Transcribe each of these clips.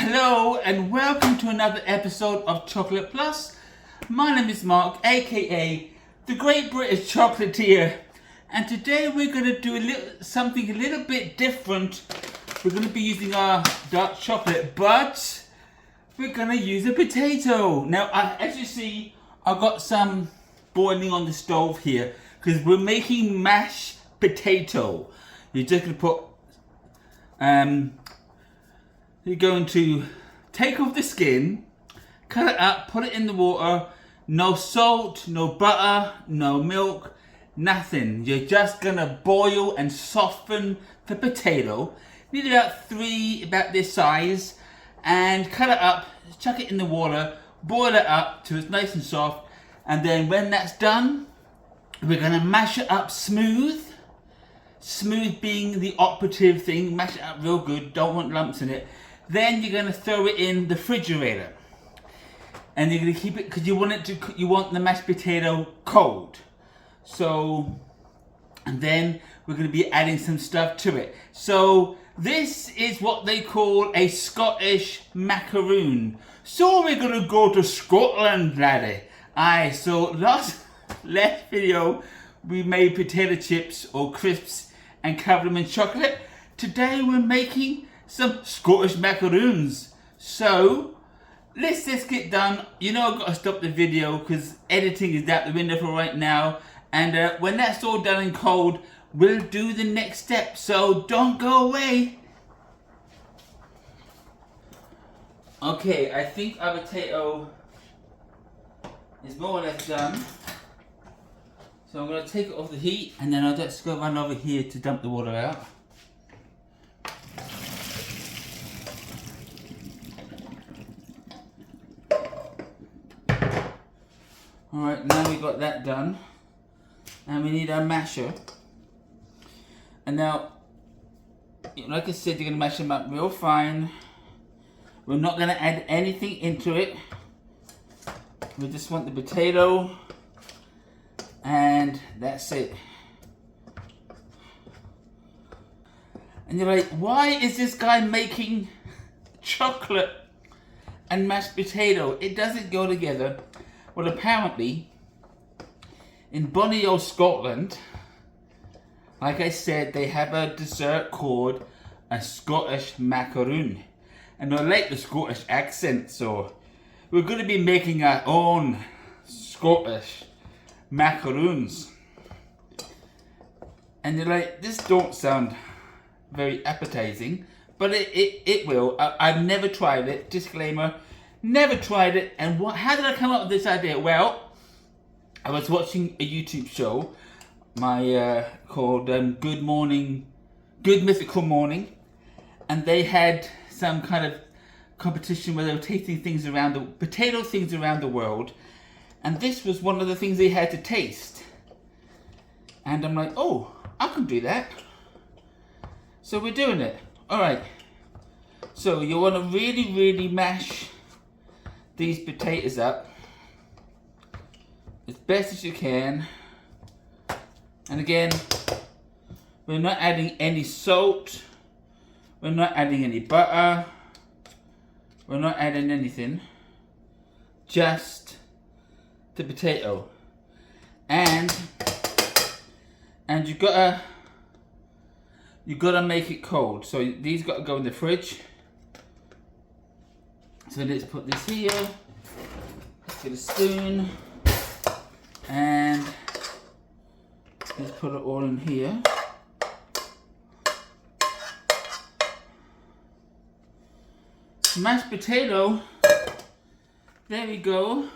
Hello and welcome to another episode of Chocolate Plus. My name is Mark, aka the Great British Chocolatier, and today we're going to do something a little bit different. We're going to be using our dark chocolate, but we're going to use a potato. Now, as you see, I've got some boiling on the stove here because we're making mashed potato. You're just going to put you're going to take off the skin, cut it up, put it in the water. No salt, no butter, no milk, nothing. You're just gonna boil and soften the potato. Need about three, about this size, and cut it up, chuck it in the water, boil it up till it's nice and soft, and then when that's done, we're gonna mash it up smooth. Smooth being the operative thing, mash it up real good, don't want lumps in it. Then you're going to throw it in the refrigerator, and you're going to keep it because you want the mashed potato cold. So, and then we're going to be adding some stuff to it. So this is what they call a Scottish macaroon. So we're going to go to Scotland, laddie. Aye. So last video we made potato chips or crisps and covered them in chocolate. Today we're making some Scottish macaroons. So let's just get done. You know I've got to stop the video because editing is out the window for right now, and when that's all done and cold, we'll do the next step. So don't go away. Okay, I think our potato is more or less done. So I'm going to take it off the heat, and then I'll just go run over here to dump the water out. Alright, now we've got that done, and we need our masher. And now, like I said, you're going to mash them up real fine. We're not going to add anything into it. We just want the potato, and that's it. And you're like, why is this guy making chocolate and mashed potato? It doesn't go together. Well, apparently, in bonny old Scotland, like I said, they have a dessert called a Scottish macaroon. And I like the Scottish accent, so we're going to be making our own Scottish macaroons. And you're like, this don't sound very appetizing, but it will. I've never tried it, disclaimer. Never tried it. And how did I come up with this idea? Well, I was watching a YouTube show, called Good Mythical Morning, and they had some kind of competition where they were tasting things potato things around the world, and this was one of the things they had to taste. And I'm like, oh, I can do that. So we're doing it. All right. So you want to really, really mash these potatoes up as best as you can. And again, we're not adding any salt, we're not adding any butter, we're not adding anything, just the potato. And you gotta make it cold. So these gotta go in the fridge. So let's put this here, let's get a spoon, and let's put it all in here. Mashed potato, there we go.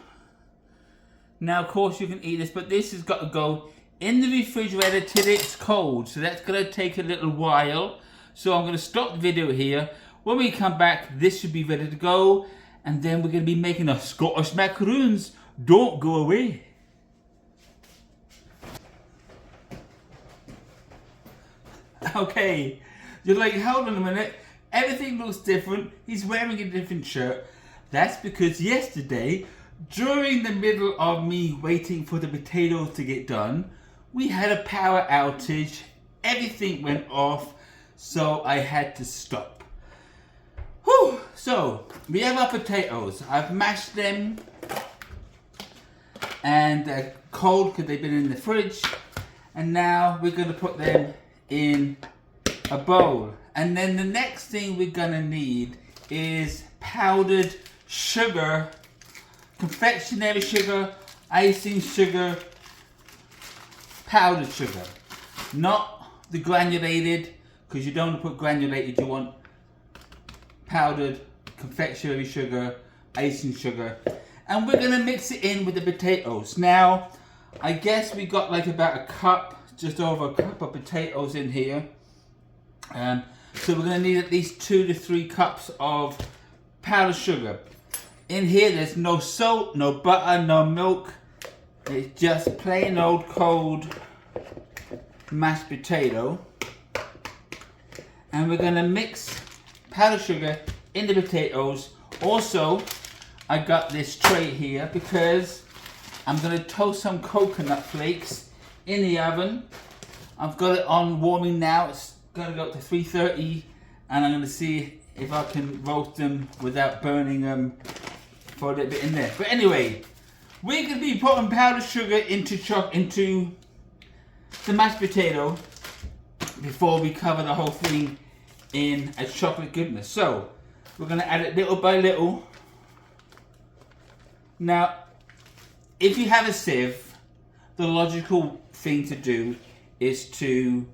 Now of course you can eat this, but this has got to go in the refrigerator till it's cold. So that's going to take a little while. So I'm going to stop the video here. When we come back, this should be ready to go, and then we're going to be making our Scottish macaroons. Don't go away. Okay, you're like, hold on a minute, everything looks different, he's wearing a different shirt. That's because yesterday, during the middle of me waiting for the potatoes to get done, we had a power outage, everything went off, so I had to stop. Whew. So we have our potatoes. I've mashed them and they're cold because they've been in the fridge. And now we're going to put them in a bowl. And then the next thing we're going to need is powdered sugar, confectionery sugar, icing sugar, powdered sugar. Not the granulated, because you don't want to put granulated, you want powdered confectionery sugar, icing sugar. And we're going to mix it in with the potatoes. Now, I guess we got like about a cup, just over a cup of potatoes in here. So we're going to need at least 2 to 3 cups of powdered sugar. In here there's no salt, no butter, no milk. It's just plain old cold mashed potato. And we're going to mix powdered sugar in the potatoes. Also, I got this tray here because I'm going to toast some coconut flakes in the oven. I've got it on warming now. It's going to go up to 330 and I'm going to see if I can roast them without burning them for a little bit in there. But anyway, we're going to be putting powdered sugar into the mashed potato before we cover the whole thing in a chocolate goodness. So we're going to add it little by little. Now, if you have a sieve, the logical thing to do is to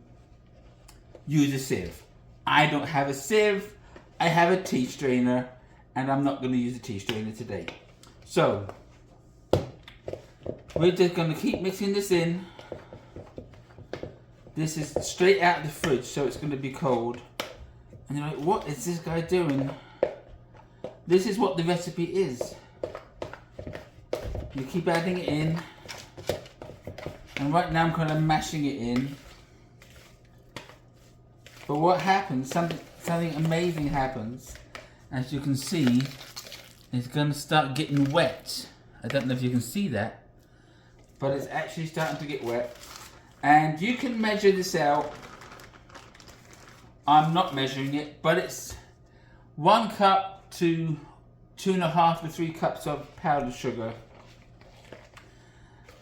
use a sieve. I don't have a sieve, I have a tea strainer, and I'm not going to use a tea strainer today. So, we're just going to keep mixing this in. This is straight out of the fridge, so it's going to be cold. And you're like, what is this guy doing? This is what the recipe is. You keep adding it in. And right now I'm kind of mashing it in. But what happens, something amazing happens. As you can see, it's going to start getting wet. I don't know if you can see that, but it's actually starting to get wet. And you can measure this out. I'm not measuring it, but it's 1 cup to 2.5 to 3 cups of powdered sugar.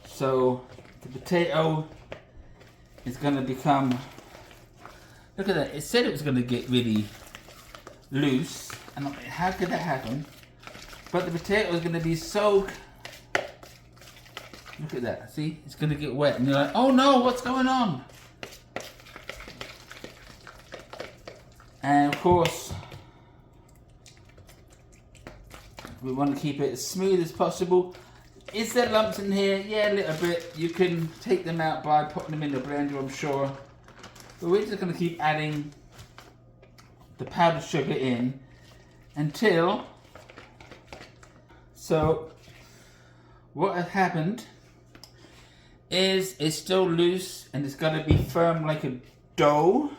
So the potato is going to become, look at that, it said it was going to get really loose, and I'm like, how could that happen? But the potato is going to be so, look at that, see, it's going to get wet, and you're like, oh no, what's going on? And of course, we want to keep it as smooth as possible. Is there lumps in here? Yeah, a little bit. You can take them out by putting them in the blender, I'm sure. But we're just going to keep adding the powdered sugar in until... So, what has happened is it's still loose and it's got to be firm like a dough.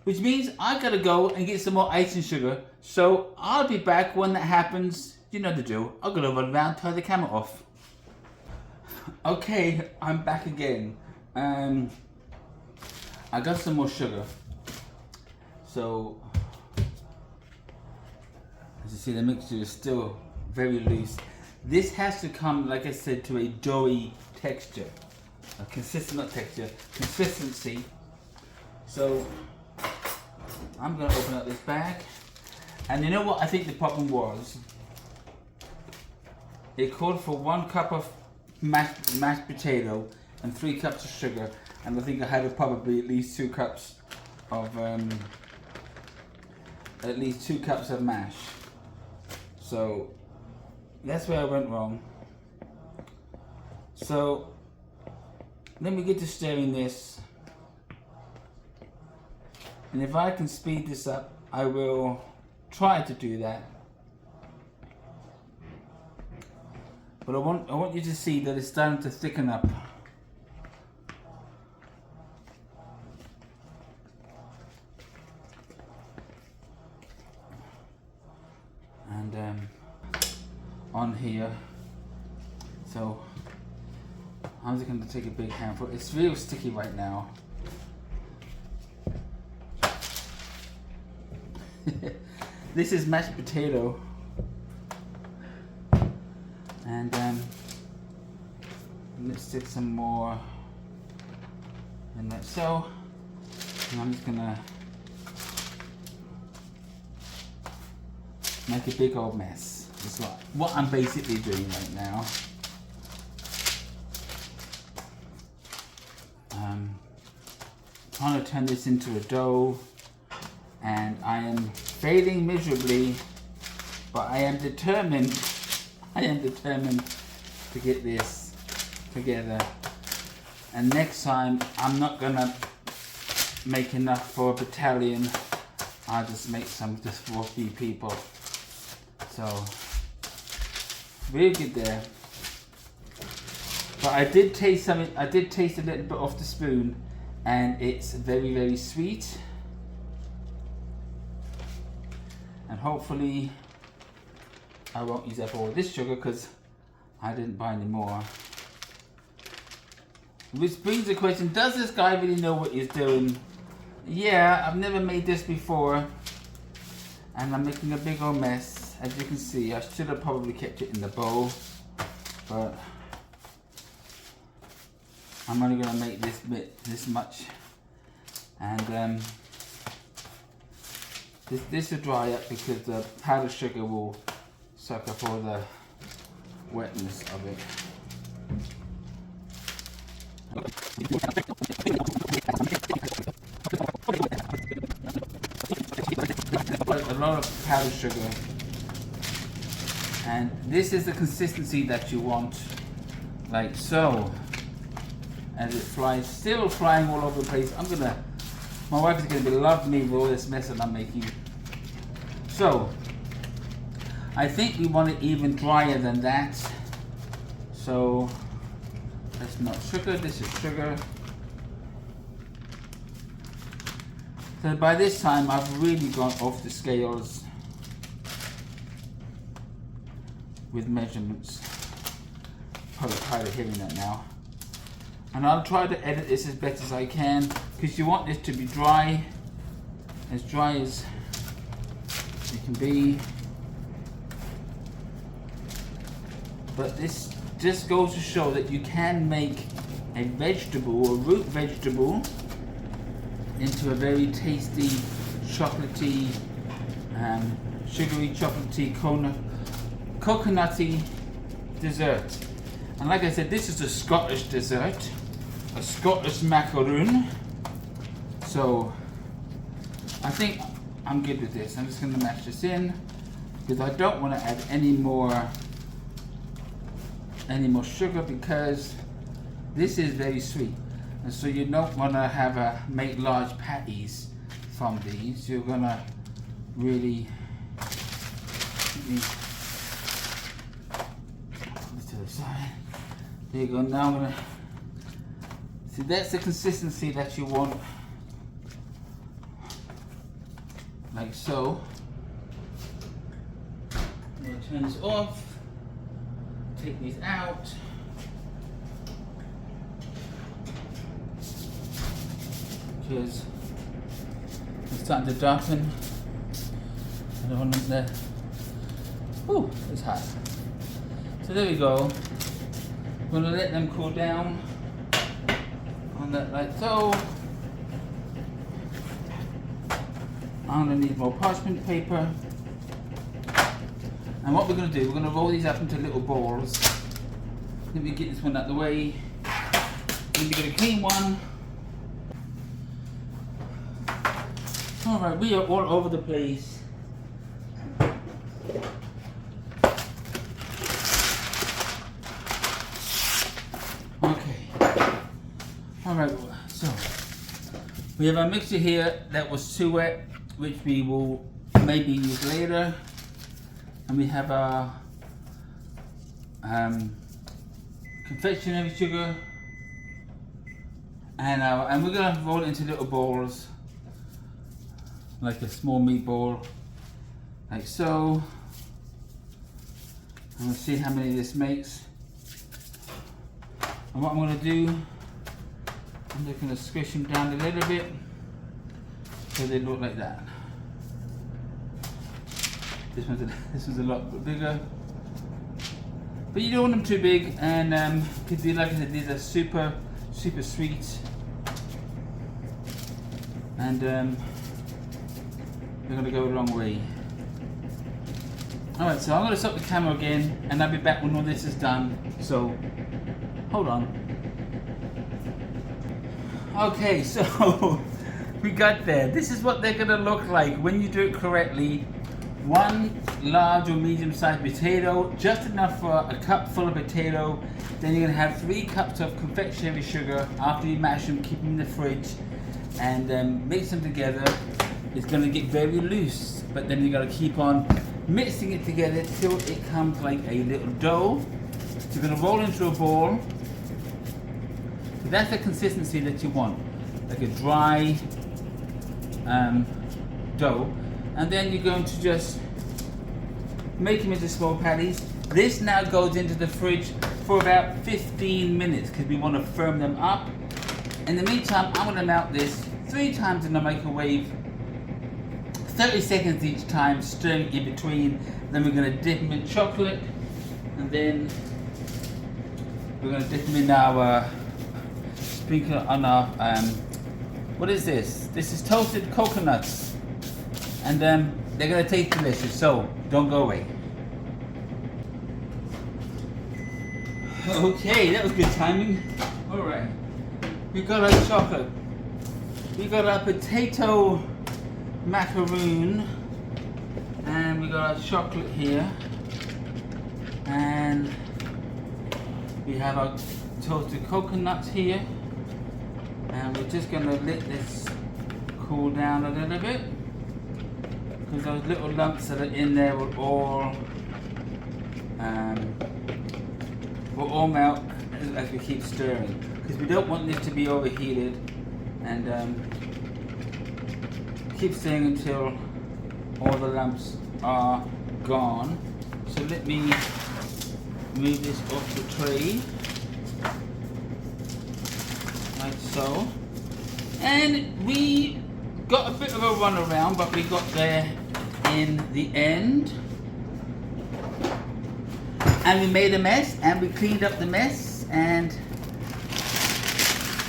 Which means I got to go and get some more icing sugar. So, I'll be back when that happens. You know the drill. I'm going to run around, turn the camera off. Okay, I'm back again. I got some more sugar. So, as you see, the mixture is still very loose. This has to come, like I said, to a doughy texture. A consistent, not texture, consistency. So, I'm going to open up this bag. And you know what I think the problem was? It called for 1 cup of mashed potato and 3 cups of sugar, and I think I had probably at least 2 cups of mash. So that's where I went wrong. So let me get to stirring this, and if I can speed this up, I will try to do that. But I want you to see that it's starting to thicken up. And on here, so I'm just going to take a big handful. It's real sticky right now. This is mashed potato. And let's stick some more in like so. And I'm just gonna make a big old mess. That's what I'm basically doing right now. Trying to turn this into a dough, and I am failing miserably, but I am determined to get this together. And next time I'm not gonna make enough for a battalion. I'll just make some just for a few people. So really good there. But I did taste something. I did taste a little bit off the spoon, and it's very, very sweet. And hopefully I won't use up all of this sugar because I didn't buy any more. Which brings the question, does this guy really know what he's doing? Yeah, I've never made this before, and I'm making a big old mess. As you can see, I should have probably kept it in the bowl, but I'm only going to make this much, and this will dry up because the powdered sugar will suck up all the wetness of it. A lot of powdered sugar, and this is the consistency that you want, like so. As it flies, still flying all over the place. My wife is gonna love me with all this mess that I'm making. So I think we want it even drier than that. So that's not sugar, this is sugar. So by this time I've really gone off the scales with measurements. Probably tired of hearing that now. And I'll try to edit this as best as I can, because you want this to be dry as it can be. But this just goes to show that you can make a vegetable, a root vegetable, into a very tasty, chocolatey, sugary, chocolatey, coconutty dessert. And like I said, this is a Scottish dessert, a Scottish macaroon. So I think I'm good with this. I'm just going to mash this in because I don't want to add any more sugar, because this is very sweet, and so you don't want to make large patties from these. You're going to really this to the side. There you go. Now I'm going to see, that's the consistency that you want, like so. Now turn this off. Take these out. Because it's starting to darken. I don't want them there. Ooh, it's hot. So there we go. We're going to let them cool down on that like so. I'm going to need more parchment paper. And what we're going to do, we're going to roll these up into little balls. Let me get this one out of the way. Then we get a clean one. Alright, we are all over the place. Okay. Alright, so we have our mixture here that was too wet, which we will maybe use later. And we have our confectionery sugar, and we're gonna roll it into little balls, like a small meatball, like so. And we'll see how many this makes. And what I'm gonna do, I'm just gonna squish them down a little bit so they look like that. This one's a lot bigger. But you don't want them too big, and because like I said, these are super sweet, and they're gonna go a long way. Alright, so I'm gonna stop the camera again, and I'll be back when all this is done. So hold on. Okay, so we got there. This is what they're gonna look like when you do it correctly. One large or medium-sized potato, just enough for a cup full of potato. Then you're gonna have 3 cups of confectionery sugar. After you mash them, keep them in the fridge, and mix them together. It's gonna get very loose, but then you gotta keep on mixing it together till it comes like a little dough. So you're gonna roll into a ball. So that's the consistency that you want, like a dry dough. And then you're going to just make them into small patties. This now goes into the fridge for about 15 minutes because we want to firm them up. In the meantime, I'm going to melt this 3 times in the microwave, 30 seconds each time, stirring in between. Then we're going to dip them in chocolate, and then we're going to dip them in our sprinkle on our what is this? This is toasted coconuts. And they're gonna taste delicious, so don't go away. Okay, that was good timing. Alright, we got our chocolate. We got our potato macaroon, and we got our chocolate here. And we have our toasted coconuts here. And we're just gonna let this cool down a little bit, because those little lumps that are in there will all melt as we keep stirring, because we don't want this to be overheated, and keep stirring until all the lumps are gone. So let me move this off the tray, like so. And we got a bit of a run around, but we got there in the end. And we made a mess, and we cleaned up the mess, and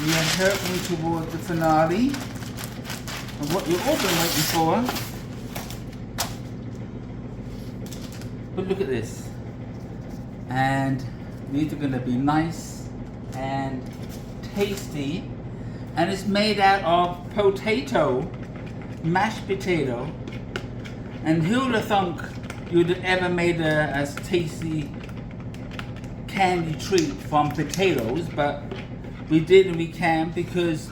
we are hurtling towards the finale of what you've all been waiting for. But look at this. And these are going to be nice and tasty. And it's made out of potato, mashed potato. And who would have thunk you'd have ever made a tasty candy treat from potatoes? But we did, and we can, because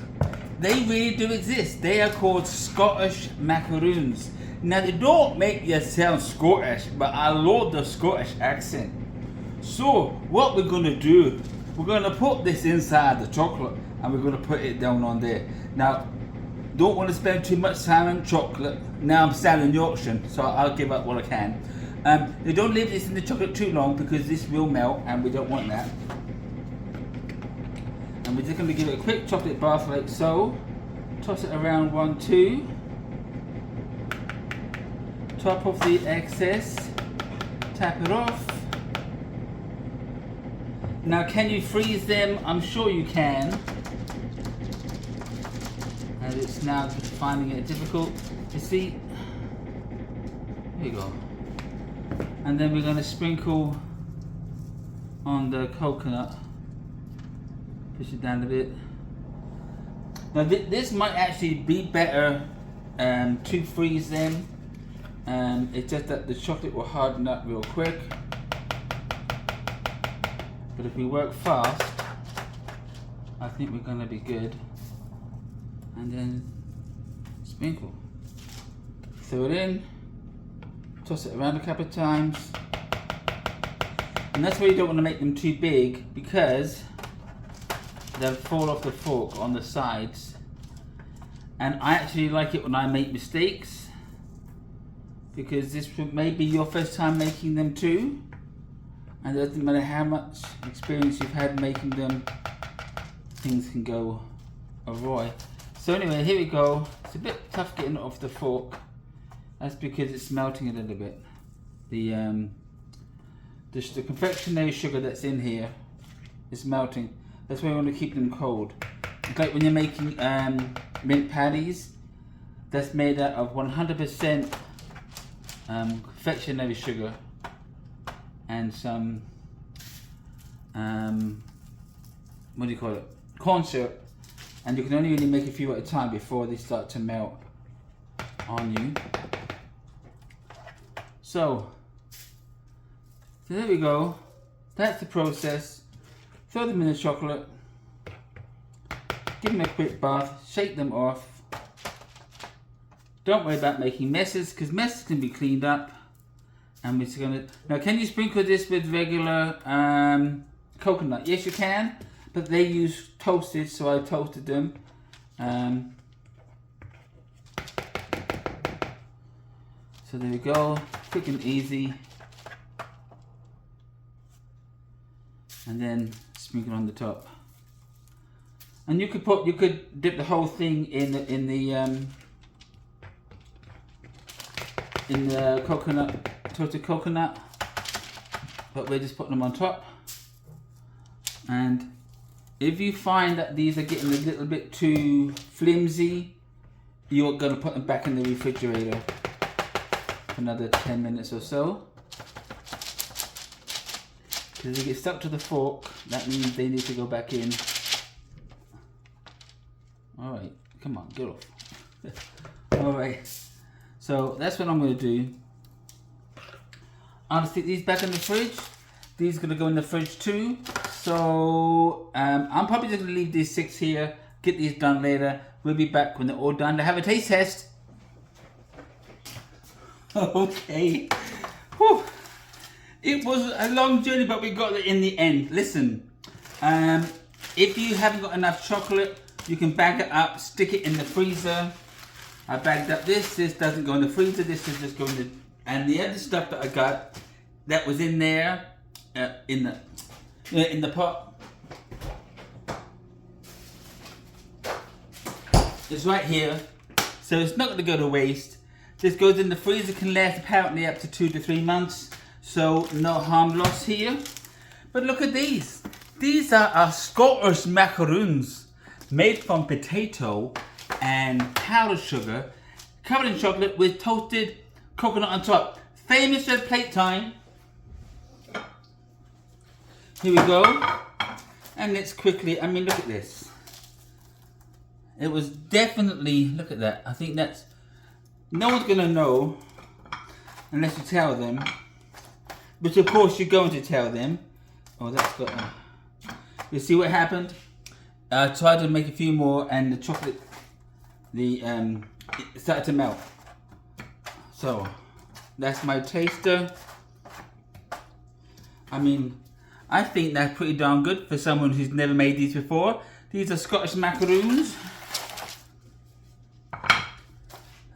they really do exist. They are called Scottish macaroons. Now, they don't make you sound Scottish, but I love the Scottish accent. So what we're going to do, we're going to put this inside the chocolate, and we're going to put it down on there. Now, don't want to spend too much time on chocolate. Now I'm selling the option, so I'll give up what I can. They don't leave this in the chocolate too long, because this will melt, and we don't want that. And we're just going to give it a quick chocolate bath like so. Toss it around 1, 2. Top off the excess. Tap it off. Now, can you freeze them? I'm sure you can. And it's now just finding it difficult. You see? There you go. And then we're going to sprinkle on the coconut. Push it down a bit. Now this might actually be better to freeze them. It's just that the chocolate will harden up real quick. But if we work fast, I think we're going to be good. And then sprinkle. Throw it in. Toss it around a couple of times. And that's why you don't want to make them too big, because they'll fall off the fork on the sides. And I actually like it when I make mistakes, because this may be your first time making them too. And it doesn't matter how much experience you've had making them, things can go awry. So anyway, here we go. It's a bit tough getting it off the fork. That's because it's melting a little bit. the confectionery sugar that's in here is melting. That's why we want to keep them cold. It's like when you're making mint patties, that's made out of 100% confectionery sugar and some what do you call it? Corn syrup. And you can only really make a few at a time before they start to melt on you. So there we go. That's the process. Throw them in the chocolate. Give them a quick bath. Shake them off. Don't worry about making messes, because messes can be cleaned up. And we're just gonna. Now, can you sprinkle this with regular coconut? Yes, you can. But they use toasted, so I toasted them. So there we go, quick and easy. And then sprinkle on the top. And you could dip the whole thing in the coconut, toasted coconut. But we're just putting them on top. And if you find that these are getting a little bit too flimsy, you're going to put them back in the refrigerator for another 10 minutes or so. Because if they get stuck to the fork, that means they need to go back in. Alright, come on, get off. Alright, so that's what I'm going to do. I'll stick these back in the fridge. These are going to go in the fridge too. So I'm probably just going to leave these 6 here, get these done later. We'll be back when they're all done to have a taste test. Okay. Whew. It was a long journey, but we got it in the end. Listen, if you haven't got enough chocolate, you can bag it up, stick it in the freezer. I bagged up this doesn't go in the freezer, this is just going to, and the other stuff that I got that was in there, in the pot. It's right here, so it's not going to go to waste. This goes in the freezer, can last apparently up to 2 to 3 months, so no harm lost here. But look at these. These are our Scottish macaroons, made from potato and powdered sugar, covered in chocolate with toasted coconut on top. Famous at plate time. Here we go, and let's quickly, I mean, look at this. It was definitely, look at that. I think that's, no one's gonna know unless you tell them. But of course you're going to tell them. Oh, that's got, you see what happened? I tried to make a few more and the chocolate, it started to melt. So, that's my taster. I mean, I think that's pretty darn good for someone who's never made these before. These are Scottish macaroons.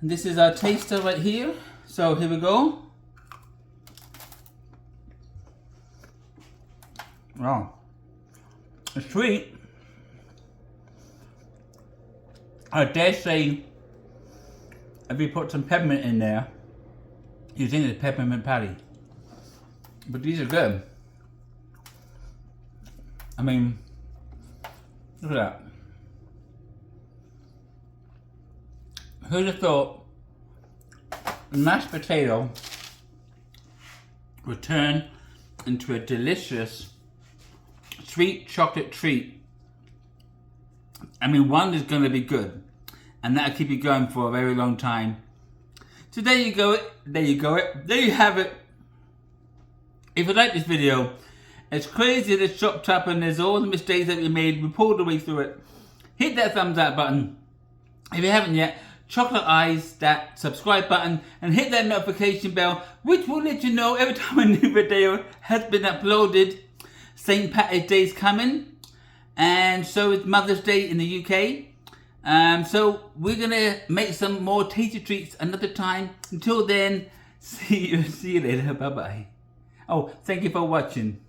And this is our taster right here. So here we go. Wow. It's sweet. I dare say, if you put some peppermint in there, you think it's peppermint patty. But these are good. I mean, look at that. Who'd have thought mashed potato would turn into a delicious sweet chocolate treat? I mean, one is going to be good, and that'll keep you going for a very long time. So there you go. There you go. There you have it. If you like this video, it's crazy that it's chopped up and there's all the mistakes that we made. We pulled the way through it. Hit that thumbs up button. If you haven't yet, chocolate eyes that subscribe button and hit that notification bell, which will let you know every time a new video has been uploaded. St. Patrick's Day is coming, and so is Mother's Day in the UK. So we're gonna make some more tasty treats another time. Until then, see you later. Bye bye. Oh, thank you for watching.